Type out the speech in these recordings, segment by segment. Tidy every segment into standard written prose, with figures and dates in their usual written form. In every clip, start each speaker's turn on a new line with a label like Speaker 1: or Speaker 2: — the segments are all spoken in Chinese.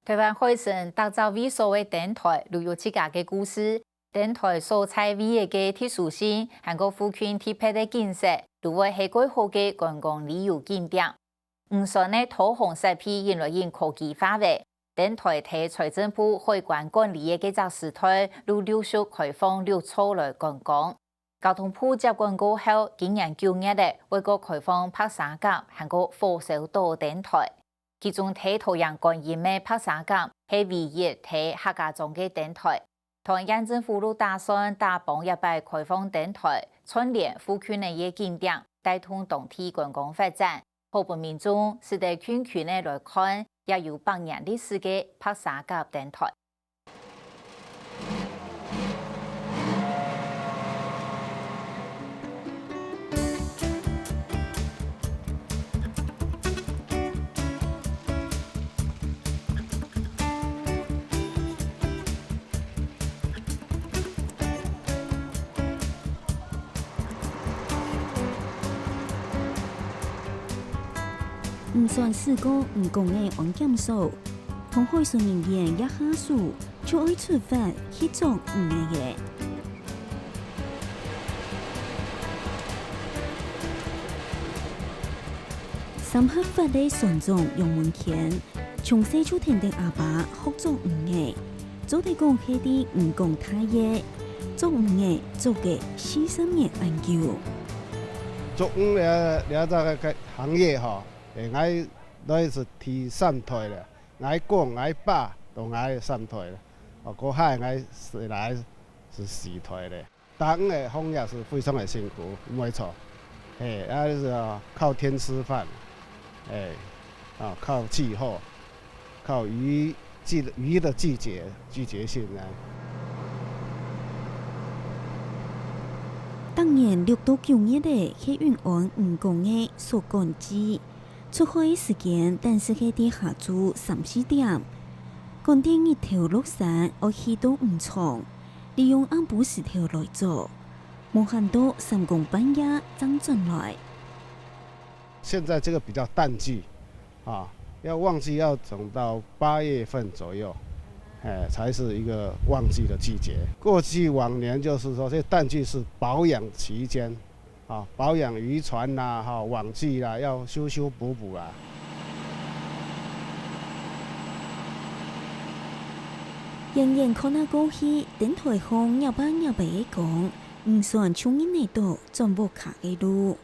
Speaker 1: 台湾海参打造为所谓电台，留有自家嘅故事。电台所采为嘅特殊性，韩国附近特别嘅景色，如为係改好嘅观光旅游景点。唔算呢土红色批引来引科技化嘅。电台替财政部海关管理嘅几时台，如陆续开放6处来观光。交通部接管过后，今年9月咧，为个开放白沙甲韩国火烧岛电台。其中睇土阳观音嘅白沙甲係唯一睇客家中嘅電台。台灣政府都打算大幫一擺開放電台，串聯附近嘅景點，帶動當地觀光發展。好本民眾是在近區內來看，也有百年歷史嘅白沙甲電台。
Speaker 2: 唔算是個唔共嘅黃金數，同海上人員一下數就愛出發去做唔嘅嘢。三合法嘅船長用門鉗，從細就聽到阿爸學做唔嘅，做地講係啲唔共太嘢，做唔嘅做嘅40年研究。
Speaker 3: 做唔了這個行業哈。愛都是提三台了，愛講愛把都愛三台了，過海愛是來是4台的。打魚的行業是非常的辛苦，沒錯，是靠天吃飯，靠氣候，靠魚的季節性呢。
Speaker 2: 當年6到9月的係運安唔共嘅所幹之。出海時間，但是喺啲下晝3、4點，趕啲日頭落山，我去到唔長，利用暗晡時頭來做，冇限到3更半夜爭進來。
Speaker 3: 現在這個比較淡季，要旺季要等到8月份左右，才是一個旺季的季節。過去往年就是說，這淡季是保養期間。保養漁船啦，網具啦，要修補啦。
Speaker 2: 人人看下過去，電台行要班要俾講，唔算從呢內度全部卡嘅路。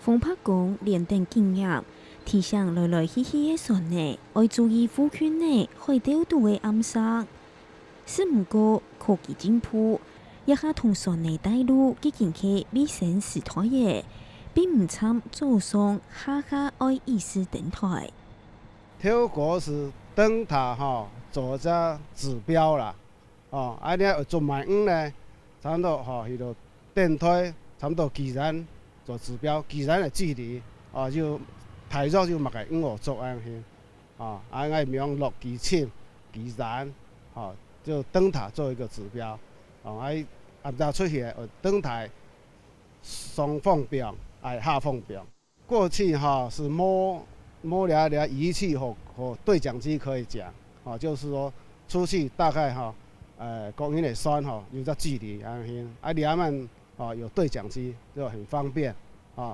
Speaker 2: 風拍講連定經驗，提醒來來去去嘅船呢，要注意附近呢海釣度嘅暗殺。是唔過科技進步。一下同船內帶路，已經係比成時台嘢，並唔參早上下愛意思電台。
Speaker 3: 跳過是燈塔做隻指標啦，你做埋呢，差唔多去到電台，差唔多既然做指標，既然嘅距離，就太早就唔係我做安去，我咪用落幾千既然，就燈塔做一個指標，暗早出去，燈台上放表，下放表。過去是摸了儀器和對講機可以講，就是說出去大概公園的山有個距離，兩岸有對講機就很方便，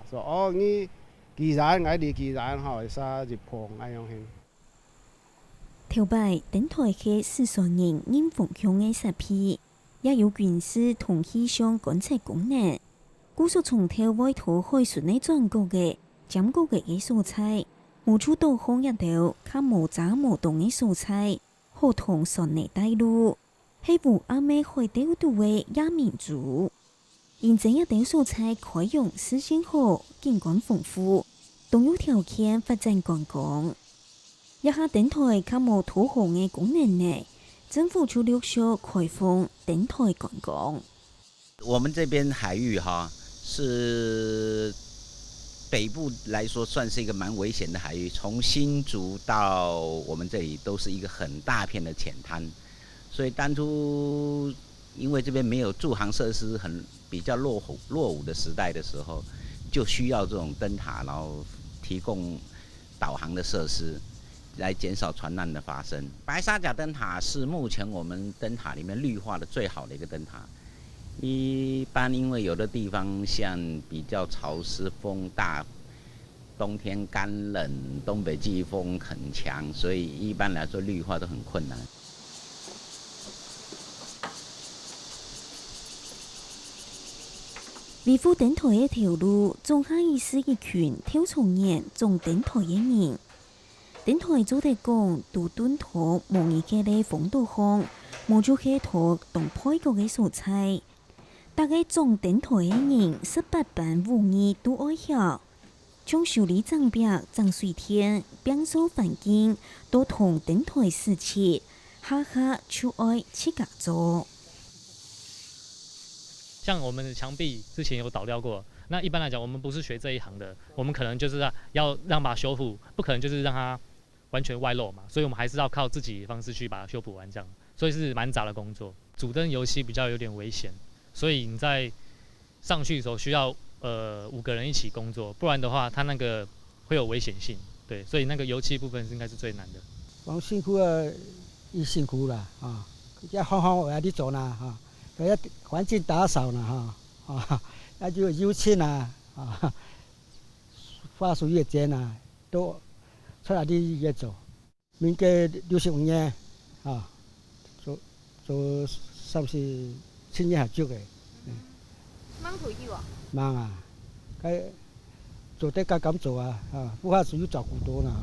Speaker 3: 說你既然你既然會使入棚咁樣。
Speaker 2: 頭擺電台嘅4船人應奉向嘅設備。也有軍事同氣象觀測功能，故說從頭外頭海船內轉過嘅，佔過嘅素材，無處導航一條，較無渣無動嘅素材，好同船內帶路，係烏阿美海釣度嘅亞民族。現這一條素材可用實現好，景觀豐富，都有條件發展觀光。一下電台較無導航嘅功能呢？政府就陸續開放電台觀光。
Speaker 4: 我們這邊海域是北部來說算是一個蠻危險的海域，從新竹到我們這裡都是一個很大片的淺灘，所以當初因為這邊沒有駐航設施，比較落伍的時代的時候，就需要這種燈塔，然後提供導航的設施。来减少船难的发生。白沙甲灯塔是目前我们灯塔里面绿化的最好的一个灯塔。一般因为有的地方像比较潮湿、风大，冬天干冷，东北季风很强，所以一般来说绿化都很困难。
Speaker 2: 维护灯台的条路，种下意识一群跳从人种灯台的人。灯台做得讲，杜墩头模拟嘅咧风度巷，冇做起头同配角嘅素材。大概种灯台的人18般武艺都爱晓，从修理장벽、장水天、变数环境，都同灯台时期，下下就爱自家做。
Speaker 5: 像我们的墙壁之前有倒掉过，那一般来讲，我们不是学这一行的，我们可能就是要让把它修复，不可能就是让它完全外露嘛，所以我们还是要靠自己的方式去把它修补完，这样，所以是蛮杂的工作。主灯油漆比较有点危险，所以你在上去的时候需要5个人一起工作，不然的话它那个会有危险性，对，所以那个油漆部分应该是最难的。
Speaker 6: 讲辛苦啊，伊辛苦啦，一行行为你做啦，一环境打扫啦，那就油漆啦，花水月间啦，都出来啲嘢做，民嘅65年，做算是亲戚合作嘅。
Speaker 1: 忙退休啊？
Speaker 6: 忙啊，佢做得咁做啊，不過屬於照顧到啦。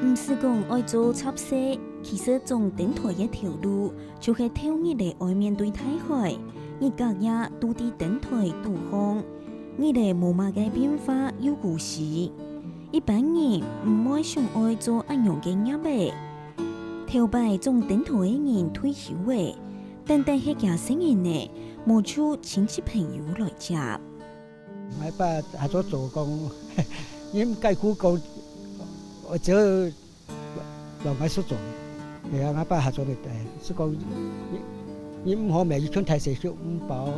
Speaker 2: 唔是講愛做插飾，其實種燈台一條路，就係挑日嚟愛面對大海，日隔夜都啲燈台導航，日嚟無嘛嘅變化有故事。一般人唔愛想愛做一樣嘅業嘅，頭擺種燈台嘅人退休嘅，但係家生人呢，無處親戚朋友來接。
Speaker 6: 咪把合作做講，應該估講。我只老藝術做，係啊，我把合作嚟嘅，所以講你唔可咪要穿太細少唔飽，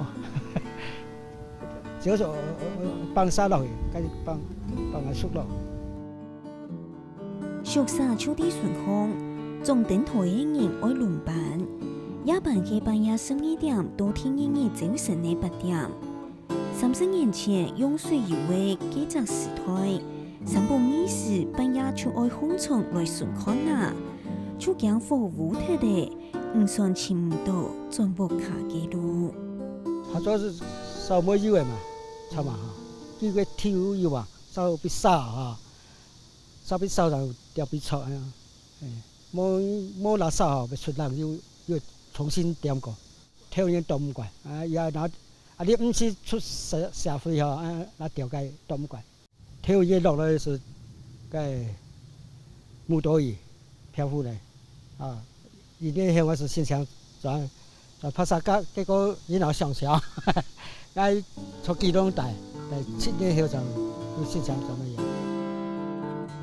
Speaker 6: 只係幫沙落去，跟住幫藝術落。
Speaker 2: 熟沙處啲順風，種燈台嘅人愛輪班，夜班嘅半夜12點到天日早晨嘅8點。30年前用水油嘅幾隻時代。三步意時，半夜就愛空床來順看啊，就驚火烏特的，唔算尋唔到全部卡嘅路。
Speaker 6: 合作是燒冇油嘅嘛，差嘛嚇，呢個跳油啊，燒必燒嚇，燒必燒就掉必錯啊，冇拿燒嚇，咪出人要重新點過，跳人都唔慣，然後你唔是出社會嚇，那掉嘅都唔慣。跳嘢落來是個木多魚漂浮嚟，而家向我是現場在拍沙甲，結果然後上橋，喺坐機動帶嚟7年後就現場做乜嘢？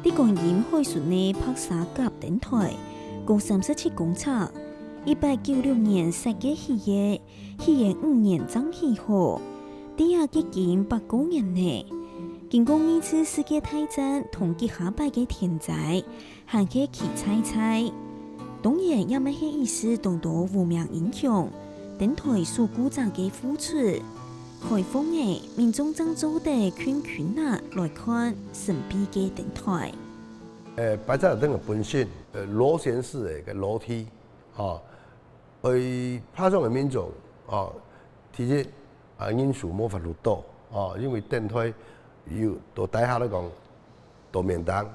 Speaker 2: 啲個人開船呢拍沙甲燈台，共37公尺，196年設計起嘅，2005年整起好，底下結建8公人呢。經過2次世界大戰同結下敗嘅天災，行嘅奇彩，當然也咪係意思當到無名影響，燈台所鼓掌嘅付出，開放嘅民眾爭做得圈啊來看神秘嘅燈台。
Speaker 7: 白沙甲燈嘅本身，螺旋式嘅樓梯，去拍上嘅民眾，其實因素冇法度多，因為燈台。有到底下嚟講，到面當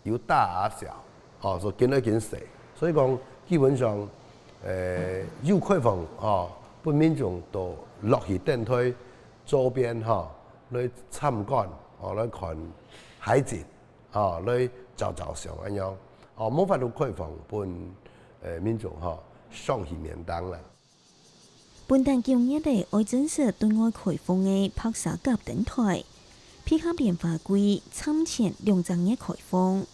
Speaker 7: 有大有小，所以見得見細，所以講基本上，有開放俾民眾到落去燈台周邊來參觀，來看海景，來照相咁樣，冇法度開放俾民眾上去面當啦。
Speaker 2: 本旦叫嘢嚟愛真實對外開放嘅白沙甲燈台。配合聯法規，參前2張嘅開放，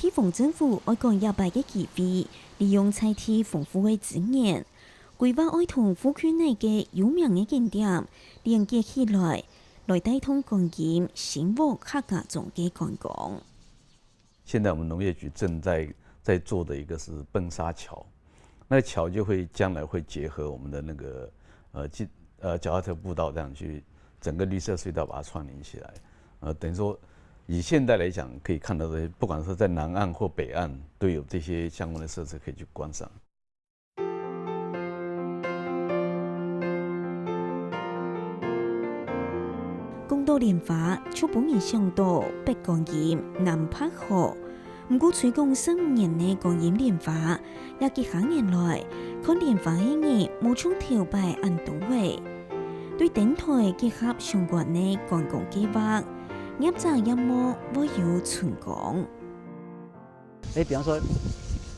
Speaker 2: 地方政府愛講一百嘅機會，利用在地豐富嘅資源，規劃愛同府區內嘅有名嘅景點連結起來，來帶動觀光、生活客家中嘅觀光。
Speaker 8: 現在我們農業局正在做的一個是崩沙橋，那個橋就會將來會結合我們的那個腳踏車步道，這樣去整個綠色隧道把它串聯起來。等於說以現在來講，可以看到的，不管是在南岸或北岸，都有這些相關的設施可以去觀賞。
Speaker 2: 講到蓮花，就本然想到北江鹽、南柏河。唔過隨講15年嘅江鹽蓮花，也幾下年來，看蓮花嘅嘢無從調擺按到位。對電台結合相關嘅觀光計劃，業者也冇會有成功。
Speaker 9: 比方說，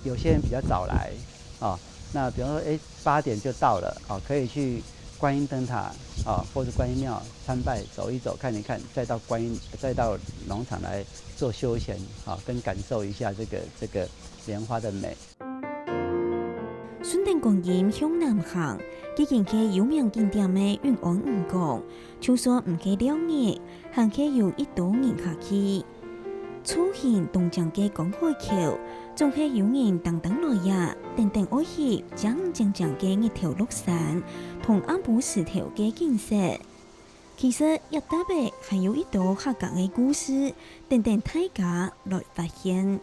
Speaker 9: 有些人比較早來，那比方說，8點就到了，可以去觀音燈塔，或者觀音廟參拜走一走，看一看，再到農場來做休閒，跟感受一下這個蓮花的美。
Speaker 2: 順定觀音向南行，既然佢有名景點嘅雲安五宮，就算唔去了解，還可以有一道人下去。出現東江嘅江海橋，仲係有人等來呀，等愛去正嘅一條綠山，同阿布石頭嘅景色。其實一大背還有一道客家嘅故事，等大家來發現。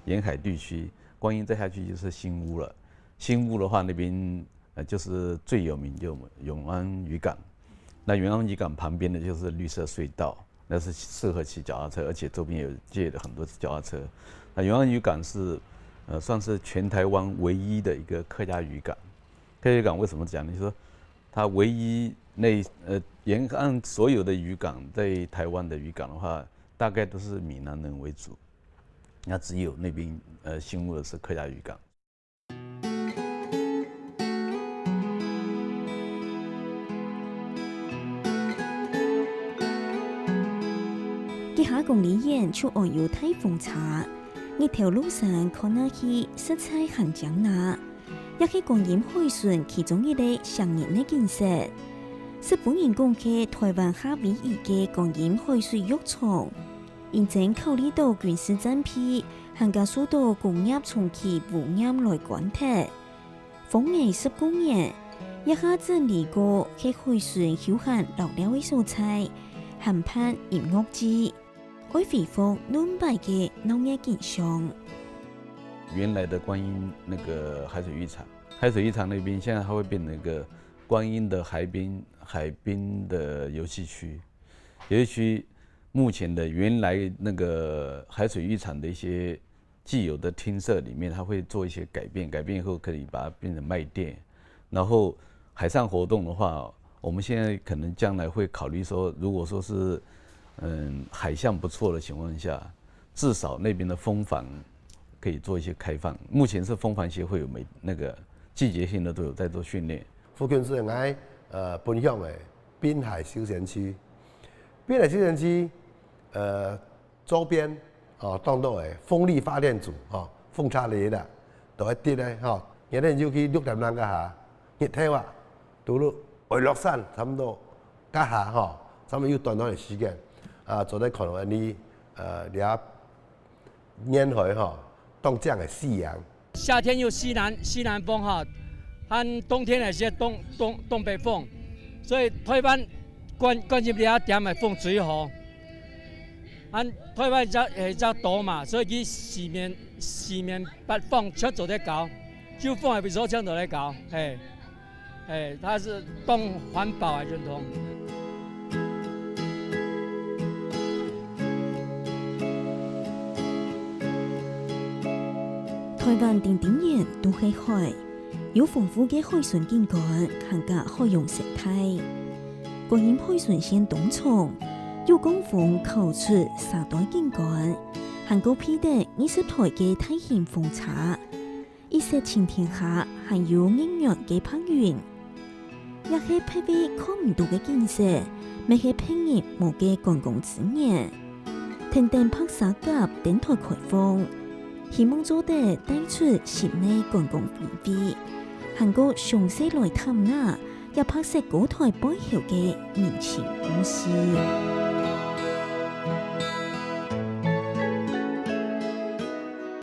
Speaker 8: 沿海地區，觀音再下去就是新屋了。新屋的話，那邊就是最有名就永安漁港。那永安漁港旁邊的就是綠色隧道。那是適合騎腳踏車，而且周邊有借了很多腳踏車。那永安漁港是，算是全台灣唯一的一個客家漁港。客家漁港為什麼講呢？就是說，它唯一沿岸所有的漁港，在台灣的漁港的話，大概都是閩南人為主。那只有那邊新屋的是客家漁港。
Speaker 2: 下公里遠就愛有太風茶，一條路上看下去色彩很江南，也係觀音海巡其中一個常年的景色。日本人講嘅台灣夏威夷嘅觀音海水浴場，認真考慮到軍事戰備，還加受到工業重啟污染來關貼。風味10公年，一下子嚟過喺海巡休閒留了嘅素材，含盼音樂節。會恢復南北嘅農業景象。
Speaker 8: 原來的觀音那個海水浴場，海水浴場那邊現在它會變成一個觀音的海濱的遊戲區。遊戲區目前的原來那個海水浴場的一些既有的廳舍裡面，它會做一些改變，改變以後可以把它變成賣店。然後海上活動的話，我們現在可能將來會考慮說，如果說是海象不錯的情況下，至少那邊的風帆可以做一些開放。目前是風帆協會有那個季節性的都有在做訓練。
Speaker 7: 福建是愛分享的濱海休閒區，濱海休閒區周邊當到的風力發電組風車嚟啦，都一啲咧有啲要去6點鐘下，熱天話到咗回落山差唔多家下差唔多要短短嘅時間。做在看到你倆沿海東江的夕陽。
Speaker 10: 夏天有西南風和冬天那些東北風，所以台灣觀音倆點嘅風最好。台灣係只島嘛，所以佢四面八方全做得搞，就風係比較全做得搞，它是東環保啊認同。
Speaker 2: 台灣定年都係海，有豐富嘅海巡景觀，更加海洋生態。觀音海巡線東涌有江風口出3代景觀，還高批的20台嘅大型風車，一色晴天下還有豔陽嘅白雲，也係配備看唔到嘅景色，未係平日冇嘅觀光資源。天天拍摄甲电台开放，希望做得带出室内观光氛围，韩国详细来探讨，也拍摄歌台背后嘅人情故事。